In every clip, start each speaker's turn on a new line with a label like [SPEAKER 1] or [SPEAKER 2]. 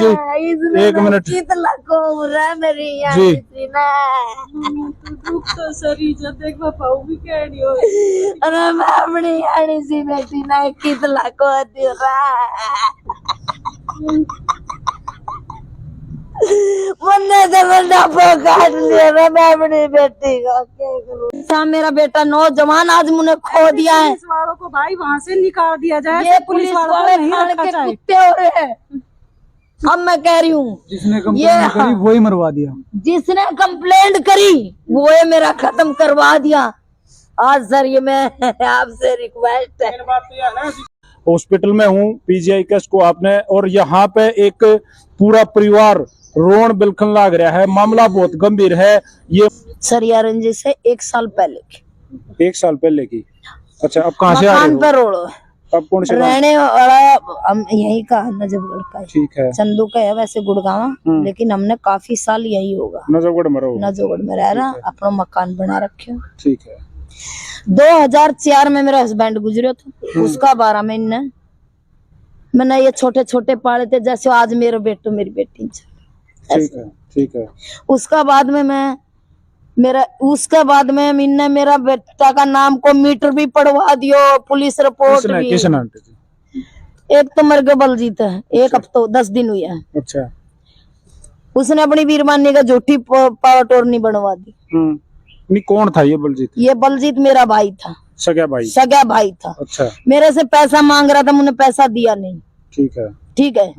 [SPEAKER 1] जी, एक मिनट जी।
[SPEAKER 2] अरे मैं अपनी आनी सी बेटी ना कितला को मुन्ने से बंदा काट लिया मैं अपनी बेटी का क्या करूं। मेरा बेटा नौजवान आज मुझे खो दिया है।
[SPEAKER 3] पुलिस वालों को भाई वहाँ से निकाल दिया जाए।
[SPEAKER 2] ये पुलिस वाले खान के कुत्ते हो रहे हैं। अब मैं कह रही हूँ
[SPEAKER 1] जिसने कंप्लेंट करी वही मरवा दिया,
[SPEAKER 2] जिसने कंप्लेंट करी वो ये मेरा खत्म करवा दिया। आज सर ये मैं आपसे रिक्वेस्ट है।
[SPEAKER 1] हॉस्पिटल में हूँ पीजीआई केस को आपने, और यहाँ पे एक पूरा परिवार रोन बिल्कुल लाग रहा है, मामला बहुत गंभीर है। ये
[SPEAKER 2] सरिया रंजिश से 1 साल पहले की।
[SPEAKER 1] 1 साल पहले की। अच्छा, अब कहाँ से आ रहे हो?
[SPEAKER 2] पर रोड
[SPEAKER 1] अब कौन से
[SPEAKER 2] रहने वाला हम यही का नजफगढ़ का है।
[SPEAKER 1] ठीक है,
[SPEAKER 2] चंदू का है वैसे गुड़गांव, लेकिन हमने काफी साल यही होगा
[SPEAKER 1] नजफगढ़ में रहो।
[SPEAKER 2] नजफगढ़ में रह रहा, अपना मकान बना रखे।
[SPEAKER 1] ठीक है।
[SPEAKER 2] 2004 में मेरा हस्बैंड गुजरे थे, उसका 12 महीने मैंने ये छोटे छोटे पाले थे, जैसे आज मेरे बेटो मेरी बेटी।
[SPEAKER 1] ठीक है, ठीक है।
[SPEAKER 2] उसका बाद में मैंने मेरा बेटा का नाम को मीटर भी पढ़वा दियो, पुलिस रिपोर्ट भी।
[SPEAKER 1] किसने?
[SPEAKER 2] एक तो मर गए बलजीत है, एक हफ्ता 10 दिन हुए हैं।
[SPEAKER 1] अच्छा,
[SPEAKER 2] उसने अपनी वीरमानी का झूठी पावर टोरनी बनवा दी।
[SPEAKER 1] नहीं, कौन था ये बलजीत?
[SPEAKER 2] ये बलजीत मेरा भाई था,
[SPEAKER 1] सगा भाई।
[SPEAKER 2] सगा भाई था।
[SPEAKER 1] अच्छा,
[SPEAKER 2] मेरे से पैसा मांग रहा था, मैंने पैसा दिया नहीं।
[SPEAKER 1] ठीक है,
[SPEAKER 2] ठीक है।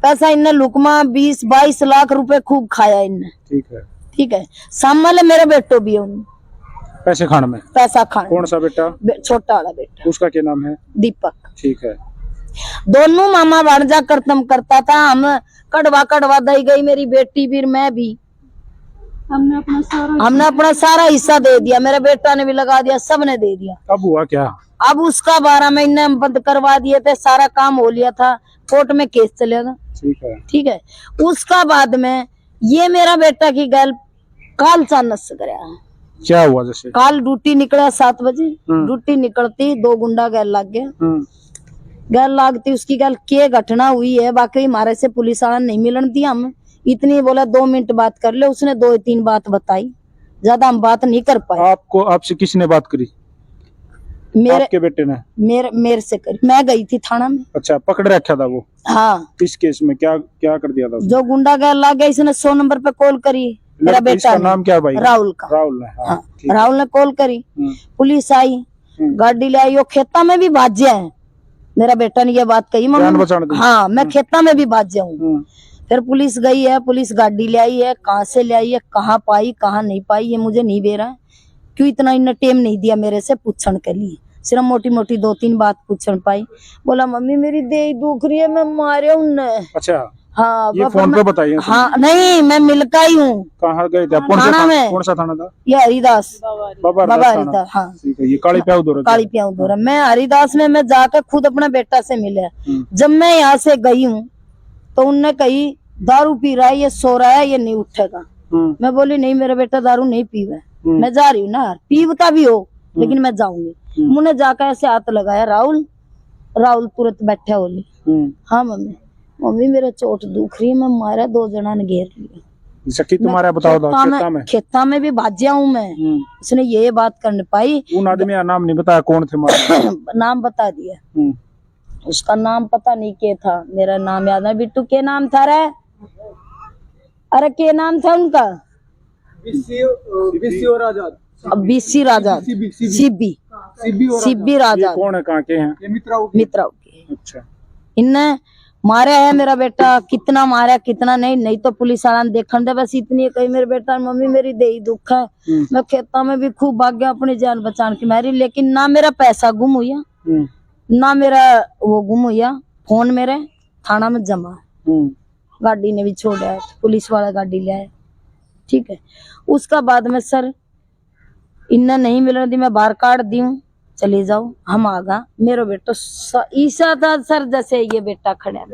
[SPEAKER 2] पैसा इनने लुकमा 20-22 लाख रुपए खूब खाया इनने।
[SPEAKER 1] ठीक है,
[SPEAKER 2] ठीक है। सामने मेरा बेटो भी है उन
[SPEAKER 1] पैसे खाने में।
[SPEAKER 2] पैसा खाने।
[SPEAKER 1] कौन सा बेटा?
[SPEAKER 2] छोटा वाला बेटा।
[SPEAKER 1] उसका क्या नाम है?
[SPEAKER 2] दीपक।
[SPEAKER 1] ठीक है।
[SPEAKER 2] दोनों मामा भांजा करतम करता था। हम कड़वा दई गई मेरी बेटी भी, मैं भी। हमने अपना सारा हिस्सा दे दिया, मेरे बेटा ने भी लगा दिया, सबने दे दिया।
[SPEAKER 1] अब हुआ क्या?
[SPEAKER 2] अब उसका 12 महीने हम बंद करवा दिए थे, सारा काम हो लिया था, कोर्ट में केस चलेगा।
[SPEAKER 1] ठीक है,
[SPEAKER 2] ठीक है। उसका बाद में ये मेरा बेटा की गल काल चानस से गया।
[SPEAKER 1] क्या हुआ? जैसे
[SPEAKER 2] काल ड्यूटी निकला 7 बजे, ड्यूटी निकलती 2 गुंडा गैल लग गया। गैल लागती उसकी गल के घटना हुई है, बाकी हमारे से पुलिस वाला नहीं मिलन दिया। हम इतनी बोला 2 मिनट बात कर ले, उसने 2-3 बात बताई, ज्यादा हम बात नहीं कर पाए।
[SPEAKER 1] आपसे किसने बात करी? आपके बेटे ने?
[SPEAKER 2] मेरे से करी। मैं गई थी थाना में।
[SPEAKER 1] अच्छा, पकड़ रखा था वो?
[SPEAKER 2] हाँ।
[SPEAKER 1] इस केस में क्या क्या कर दिया था?
[SPEAKER 2] जो गुंडा गैल लग गया, इसने 100 नंबर पे कॉल करी। मेरा बेटा
[SPEAKER 1] नाम क्या भाई?
[SPEAKER 2] राहुल का।
[SPEAKER 1] राहुल ने? हाँ,
[SPEAKER 2] राहुल ने कॉल करी, पुलिस आई, गाड़ी ले आई। वो खेता में भी भाज्या है। मेरा बेटा ने ये बात कही, मम्मी हाँ मैं खेता में भी भाज्या हूँ। फिर पुलिस गई है, पुलिस गाड़ी ले आई है, कहाँ से ले आई है, कहाँ पाई कहाँ नहीं पाई ये मुझे नहीं दे रहा है। क्यों इतना इन्हें टेम नहीं दिया मेरे से पूछने के लिए, सिर्फ मोटी मोटी 2-3 बात पूछन पाई। बोला मम्मी मेरी देह दुख रही है, मैं मारे उनने।
[SPEAKER 1] अच्छा,
[SPEAKER 2] हाँ
[SPEAKER 1] ये फोन पे बताइए।
[SPEAKER 2] हाँ नहीं, मैं मिलका ही हूँ।
[SPEAKER 1] कहाँ गए थे? कौन सा थाना था? ये
[SPEAKER 2] हरिदास बाबा हरिदास। हाँ
[SPEAKER 1] ये काली प्याऊ दौरा।
[SPEAKER 2] मैं हरिदास में मैं जाकर खुद अपने बेटा से मिले। जब मैं यहाँ से गई हूँ तो उनने कही दारू पी रहा है, ये सो रहा है, ये नहीं उठेगा। मैं बोली नहीं मेरा बेटा दारू नहीं पीवा, मैं जा रही हूँ ना, पीवता भी हो लेकिन मैं जाऊंगी। मुझे जाकर ऐसे हाथ लगाया, राहुल तुरंत बैठा बोली हाँ मम्मी मेरा चोट दुख रही है, मैं मारा 2 जना ने घेर लिया।
[SPEAKER 1] तुम्हारा बताओ
[SPEAKER 2] खेता में भी भाज्या हूँ मैं। उसने ये बात करने पाई।
[SPEAKER 1] उन आदमी का नाम नहीं बताया कौन थे?
[SPEAKER 2] नाम बता दिया। उसका नाम पता नहीं क्या था, मेरा नाम याद है। बिट्टू के नाम था रे? अरे के नाम था उनका? बीसी राजा, सिब्बी राजा।
[SPEAKER 1] कौन है, कहाँ के हैं?
[SPEAKER 2] मित्राओ के।
[SPEAKER 1] अच्छा।
[SPEAKER 2] इनने मारे है मेरा बेटा, कितना मारा कितना नहीं तो पुलिस वाला ने देखने दे। बस इतनी कही मेरे बेटा मम्मी मेरी देही दुख है। मैं खेता में भी खूब भाग गया अपनी जान बचाने की मारी, लेकिन ना मेरा पैसा गुम हुआ ना मेरा वो गुम हुआ। फोन मेरे थाना में जमा, गाड़ी ने भी छोड़ा, पुलिस वाला गाड़ी ले आया। ठीक है। उसका बाद में सर इन्ना नहीं मिलने दी, मैं बाहर काट दी हूँ, चले जाओ हम आगा। मेरा बेटा ईसा था सर, जैसे ये बेटा खड़ा।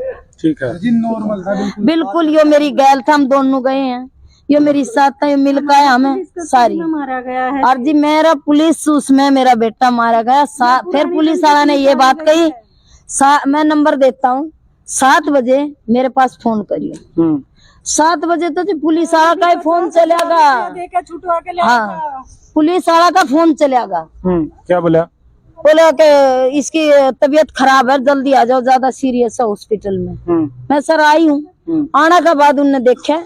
[SPEAKER 1] ठीक है,
[SPEAKER 2] नॉर्मल था बिल्कुल। यो मेरी गैल था, हम दोनों गए हैं, ये मेरी साथ था, ये मिलकर है हमें सारी।
[SPEAKER 3] मारा गया है
[SPEAKER 2] और जी मेरा पुलिस उसमें मेरा बेटा मारा गया। फिर पुलिस वाला ने ये बात कही, मैं नंबर देता हूँ, 7 बजे मेरे पास फोन करिए। 7 बजे तो जी पुलिस वाला का ही फोन चलेगा।
[SPEAKER 3] देकर छुटवा के ले
[SPEAKER 2] हाँ, पुलिस वाला का फोन चलेगा।
[SPEAKER 1] क्या बोला?
[SPEAKER 2] बोला कि इसकी तबीयत खराब है, जल्दी आ जाओ, ज्यादा सीरियस है हॉस्पिटल में। मैं सर आई हूँ। आने के बाद उनने देखा,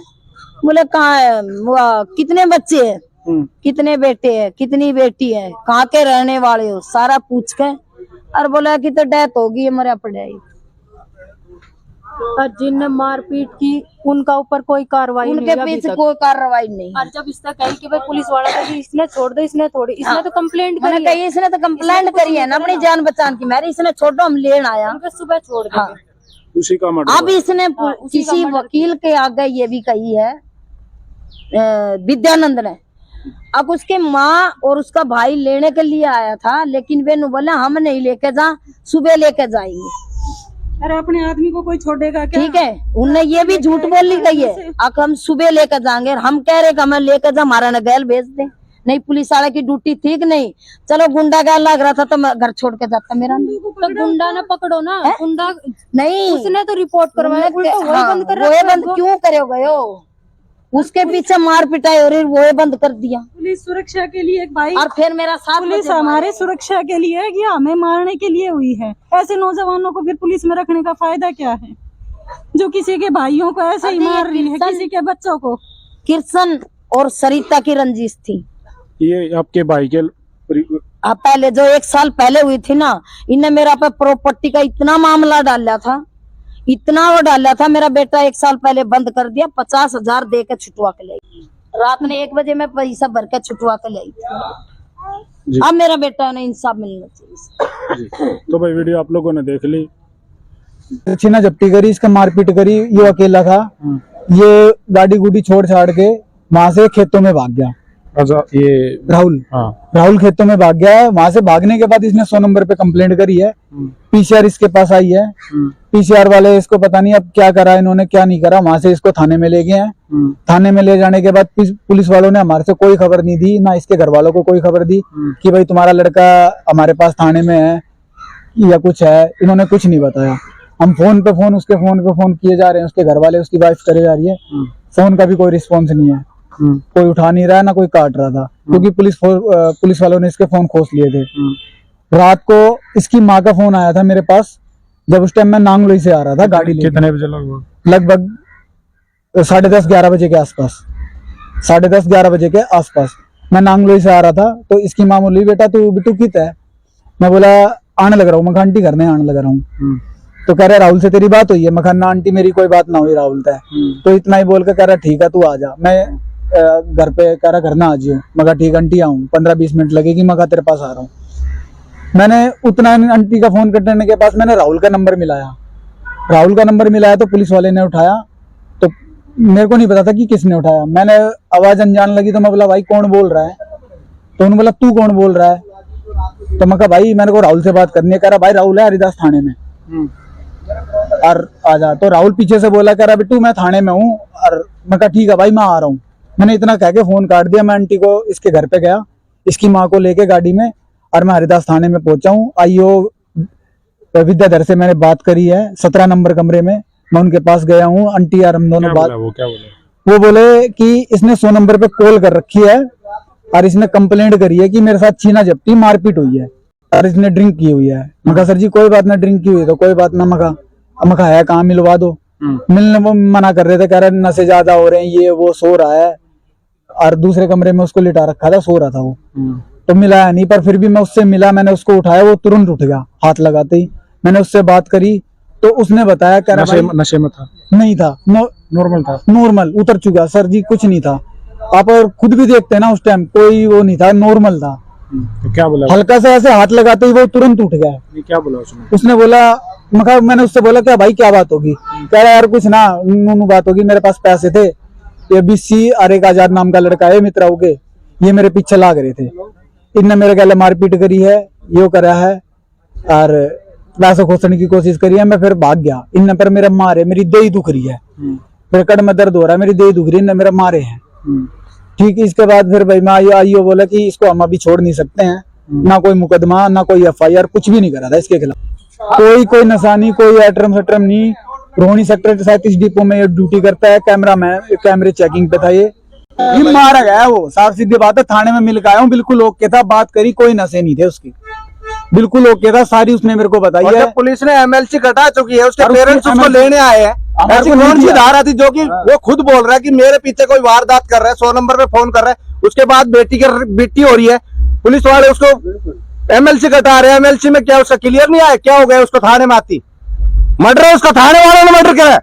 [SPEAKER 2] बोले कहाँ है वो, कितने बच्चे हैं, कितने बेटे हैं, कितनी बेटी है, कहाँ के रहने वाले हो, सारा पूछ के और बोला कि तो डेथ होगी, मरा पड़ा।
[SPEAKER 4] और जिनने मारपीट की उनका ऊपर कोई कार्रवाई नहीं
[SPEAKER 2] उनके
[SPEAKER 4] हुई अभी
[SPEAKER 2] पीछे
[SPEAKER 4] तक।
[SPEAKER 2] कोई कार्रवाई नहीं।
[SPEAKER 4] और जब इसने कही कि भाई पुलिस वाला था कि इसने छोड़ दो, इसने थोड़ी, इसने तो कंप्लेंट
[SPEAKER 2] मैंने
[SPEAKER 4] करी है।
[SPEAKER 2] कही इसने तो कंप्लेंट करी है ना अपनी जान बचाने की, मेरी इसने छोड़ो, हम लेन आया।
[SPEAKER 4] उनके सुबह छोड़ दो।
[SPEAKER 2] हाँ।
[SPEAKER 1] उसी का मर्डर
[SPEAKER 2] अब इसने किसी वकील के आगे ये भी कही है विद्यानंद ने। अब उसके माँ और उसका भाई लेने के लिए आया था, लेकिन वे बोला हम नहीं लेके जा, सुबह लेके जाएंगे।
[SPEAKER 3] अरे अपने आदमी को कोई छोड़ेगा क्या?
[SPEAKER 2] ठीक है, उनने ये भी झूठ बोली गई है। अब हम सुबह लेकर जाएंगे, हम कह रहे कि हमें लेकर जा, हमारा न गैल भेज दे। नहीं, पुलिस वाले की ड्यूटी ठीक नहीं, चलो गुंडा गैल लग रहा था तो मैं घर छोड़ के जाता। मेरा नहीं।
[SPEAKER 4] तो गुंडा ना पकड़ो ना, गुंडा
[SPEAKER 2] नहीं,
[SPEAKER 4] उसने तो रिपोर्ट करवाया, उल्टा वही बंद कर
[SPEAKER 2] वो
[SPEAKER 4] रखा है
[SPEAKER 2] बंद
[SPEAKER 4] उनको।
[SPEAKER 2] क्यों करोगे हो? उसके पीछे मार पिटाई हो रही, वो बंद कर दिया।
[SPEAKER 3] पुलिस सुरक्षा के लिए एक भाई,
[SPEAKER 2] और फिर मेरा साथ
[SPEAKER 3] पुलिस हमारे सुरक्षा के लिए है कि हमें मारने के लिए हुई है? ऐसे नौजवानों को फिर पुलिस में रखने का फायदा क्या है, जो किसी के भाइयों को ऐसे ही मार रही है, किसी के बच्चों को?
[SPEAKER 2] कृष्ण और सरिता की रंजिश थी।
[SPEAKER 1] ये आपके भाई के
[SPEAKER 2] पहले जो 1 साल पहले हुई थी ना, इनने मेरा पे प्रॉपर्टी का इतना मामला डाला था, इतना वो डाला था। मेरा बेटा 1 साल पहले बंद कर दिया, 50,000 दे के छुटवा के लाई। रात में 1 बजे में पैसा भर के छुटवा के लाई थी। अब मेरा बेटा ने इंसाफ मिलना चाहिए
[SPEAKER 1] जी। तो भाई वीडियो आप लोगों ने देख ली।
[SPEAKER 5] छीना झपटी करी, इसका मारपीट करी, ये अकेला था। ये गाड़ी गुड़ी छोड़ छाड़ के वहां से खेतों में भाग गया।
[SPEAKER 1] अच्छा, ये
[SPEAKER 5] राहुल राहुल खेतों में भाग गया है। वहां से भागने के बाद इसने 100 नंबर पे कंप्लेंट करी है। पीसीआर इसके पास आई है। पीसीआर वाले इसको पता नहीं अब क्या करा इन्होंने, क्या नहीं करा। वहां से इसको थाने में ले गए हैं। थाने में ले जाने के बाद पुलिस वालों ने हमारे से कोई खबर नहीं दी, ना इसके घर वालों को कोई खबर दी कि भाई तुम्हारा लड़का हमारे पास थाने में है या कुछ है। इन्होंने कुछ नहीं बताया। हम फोन पे फोन, उसके फोन पे फोन किए जा रहे हैं, उसके घर वाले, उसकी वाइफ करे जा रही है। फोन का भी कोई रिस्पॉन्स नहीं है, कोई उठा नहीं रहा है, ना कोई काट रहा था, क्योंकि पुलिस वालों ने इसके फोन खोस लिए थे। रात को इसकी माँ का फोन आया था मेरे पास, जब उस टाइम मैं नांगलोई से आ रहा था गाड़ी लेके।
[SPEAKER 1] कितने बजे
[SPEAKER 5] लगभग 10:30-11 बजे के आसपास, 10:30-11 बजे के आसपास मैं नांगलोई से आ रहा था। तो इसकी माँ बोली, बेटा तू बिटू कित है? मैं बोला आने लग रहा हूँ, मैं आंटी करने आने लग रहा हूँ। तो कह रहा राहुल से तेरी बात हुई है? मैं ना आंटी मेरी कोई बात ना हुई राहुल से। तो इतना ही बोल के कह रहा ठीक है तू आ जा। मैं घर पे कह रहा घर ना आ जियो। मैं ठीक आंटी आऊँ, 15-20 मिनट लगेगी। मैं तेरे पास आ रहा हूँ। मैंने उतना आंटी का फोन कटने के पास मैंने राहुल का नंबर मिलाया। राहुल का नंबर मिलाया तो पुलिस वाले ने उठाया। तो मेरे को नहीं पता था कि किसने उठाया। मैंने आवाज अनजान लगी तो मैं बोला भाई कौन बोल रहा है? तो उन्होंने बोला तू कौन बोल रहा है? तो मैं कहा भाई मैंने को राहुल से बात करनी है। कह रहा भाई राहुल है हरिदास थाने में और आजा। तो राहुल पीछे से बोला, कह रहा बिट्टू मैं थाने में हूँ। और मैं कहा ठीक है भाई मैं आ रहा हूँ। मैंने इतना कह के फोन काट दिया। मैं आंटी को इसके घर पे गया, इसकी माँ को लेके गाड़ी में, और मैं हरिदास थाने में पहुंचा हूँ। आईओ विद्याधर से मैंने बात करी है 17 नंबर कमरे में। मैं उनके पास गया हूँ। आंटी और हम दोनों बात,
[SPEAKER 1] वो क्या बोला?
[SPEAKER 5] वो बोले कि इसने 100 नंबर पे कॉल कर रखी है और इसने कंप्लेंट करी है कि मेरे साथ छीना झपटी मारपीट हुई है और इसने ड्रिंक की हुई है। मैं कहा सर जी कोई बात ना, ड्रिंक की हुई तो कोई बात ना। मैं कहा है कहाँ, मिलवा दो। मिलने वो मना कर रहे थे, कह रहे नशे ज्यादा हो रहे हैं, ये वो, सो रहा है। और दूसरे कमरे में उसको लिटा रखा था, सो रहा था वो। तो मिलाया नहीं, पर फिर भी मैं उससे मिला, मैंने उसको उठाया, वो तुरंत उठ गया हाथ लगाते ही। मैंने उससे बात करी तो उसने बताया, कह रहा
[SPEAKER 1] नशे में था?
[SPEAKER 5] नहीं था,
[SPEAKER 1] नॉर्मल था।
[SPEAKER 5] नॉर्मल उतर चुका सर जी, कुछ नहीं था। आप और खुद भी देखते हैं ना, उस टाइम कोई वो नहीं था, नॉर्मल था।
[SPEAKER 1] तो क्या बोला?
[SPEAKER 5] हल्का सा ऐसे हाथ लगाते ही वो तुरंत उठ गया।
[SPEAKER 1] क्या बोला उसने?
[SPEAKER 5] उसने बोला, मैंने उससे बोला क्या भाई क्या बात होगी? कह रहा यार कुछ ना, नूनू बात होगी, मेरे पास पैसे थे, ये बीसी और एक आजाद नाम का लड़का है मित्राओं के, ये मेरे पीछे लाग रहे थे। इनने मेरे गले मारपीट करी है, यो करा है और पैसे खोसने की कोशिश करी है। मैं फिर भाग गया। इनने पर मेरे मारे, मेरी देह दुख रही है, मेरे कड़ में दर्द हो रहा है, मेरी देह दुख रही है, इनने मेरे मारे हैं। ठीक, इसके बाद फिर भाई मैं आईओ बोला कि इसको हम अभी छोड़ नहीं सकते हैं, ना कोई मुकदमा, ना कोई FIR, कुछ भी नहीं करा था इसके खिलाफ। कोई नशा नहीं, कोई एटरम सटरम नहीं, रोहिणी सेक्टर 37 डिपो में ये ड्यूटी करता है, कैमरे चेकिंग पे था ये मारा गया। वो साफ सीधी बात है, थाने में मिल के आया हूँ, बिल्कुल ओके था, बात करी, कोई नशे नहीं थे उसके, बिल्कुल ओके था, सारी उसने मेरे को बताई है।
[SPEAKER 6] पुलिस ने एमएलसी कटा चुकी है, उसके पेरेंट्स उसको लेने आए हैं, ऐसी कौन सी धारा थी जो कि वो खुद बोल रहा है कि मेरे पीछे कोई वारदात कर रहा है, 100 नंबर पे फोन कर रहा है, उसके बाद बेटी हो रही है, पुलिस वाले उसको एमएलसी कटा रहे हैं। एमएलसी में क्या उसका क्लियर नहीं आया, क्या हो गया उसको थाने में आती? मर्डर उसका थाने वालों ने मर्डर करा,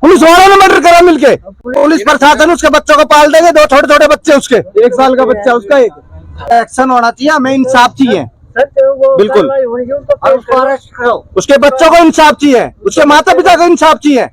[SPEAKER 6] पुलिस वालों ने मर्डर करा मिलके। पुलिस प्रशासन उसके बच्चों को पाल देंगे, 2 छोटे छोटे बच्चे उसके,
[SPEAKER 5] 1 साल का बच्चा उसका, एक
[SPEAKER 6] एक्शन होना चाहिए, हमें इंसाफ चाहिए बिल्कुल। उसके बच्चों को इंसाफ चाहिए, उसके माता पिता को इंसाफ चाहिए।